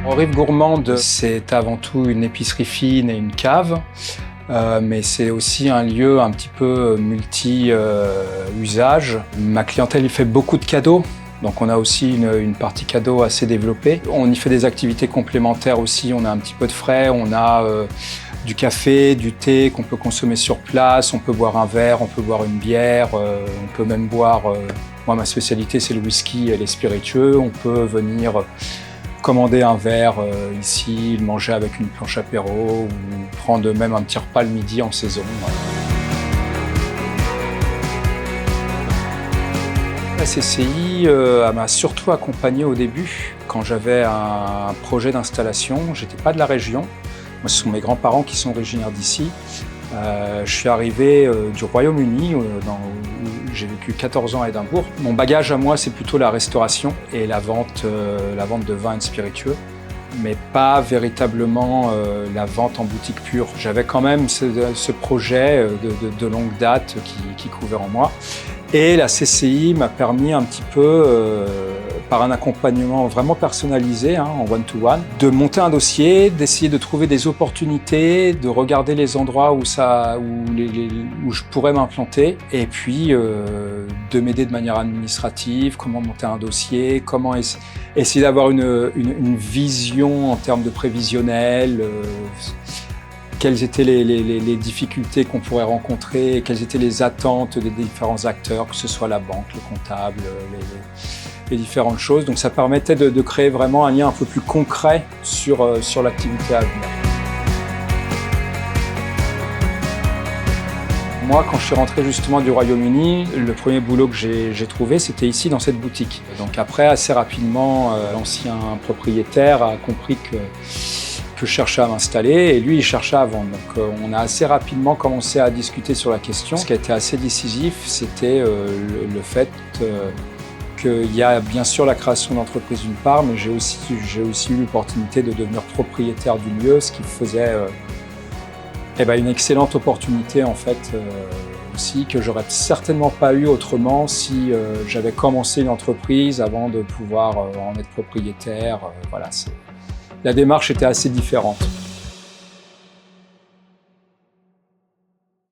Rive Gourmande, c'est avant tout une épicerie fine et une cave, mais c'est aussi un lieu un petit peu multi-usage. Ma clientèle y fait beaucoup de cadeaux, donc on a aussi une partie cadeaux assez développée. On y fait des activités complémentaires aussi, on a un petit peu de frais, on a du café, du thé qu'on peut consommer sur place, on peut boire un verre, on peut boire une bière, on peut même boire, moi ma spécialité c'est le whisky et les spiritueux, on peut venir commander un verre ici, le manger avec une planche apéro ou prendre même un petit repas le midi en saison. La CCI m'a surtout accompagné au début quand j'avais un projet d'installation. J'étais pas de la région. Moi, ce sont mes grands-parents qui sont originaires d'ici. Je suis arrivé du Royaume-Uni, où j'ai vécu 14 ans à Édimbourg. Mon bagage à moi, c'est plutôt la restauration et la vente de vins et de spiritueux, mais pas véritablement la vente en boutique pure. J'avais quand même ce projet de longue date qui couvait en moi. Et la CCI m'a permis un petit peu, par un accompagnement vraiment personnalisé, en one-to-one, de monter un dossier, d'essayer de trouver des opportunités, de regarder les endroits où je pourrais m'implanter, et puis de m'aider de manière administrative, comment monter un dossier, comment essayer d'avoir une vision en termes de prévisionnel, quelles étaient les difficultés qu'on pourrait rencontrer, quelles étaient les attentes des différents acteurs, que ce soit la banque, le comptable, les différentes choses. Donc ça permettait de créer vraiment un lien un peu plus concret sur l'activité à venir. Moi, quand je suis rentré justement du Royaume-Uni, le premier boulot que j'ai trouvé, c'était ici dans cette boutique. Donc après, assez rapidement, l'ancien propriétaire a compris que je cherchais à m'installer et lui il cherchait à vendre. Donc on a assez rapidement commencé à discuter sur la question. Ce qui a été assez décisif, c'était le fait qu'il y a bien sûr la création d'entreprise d'une part, mais j'ai aussi eu l'opportunité de devenir propriétaire du lieu, ce qui faisait une excellente opportunité en fait aussi, que j'aurais certainement pas eu autrement si j'avais commencé une entreprise avant de pouvoir en être propriétaire. Voilà, la démarche était assez différente.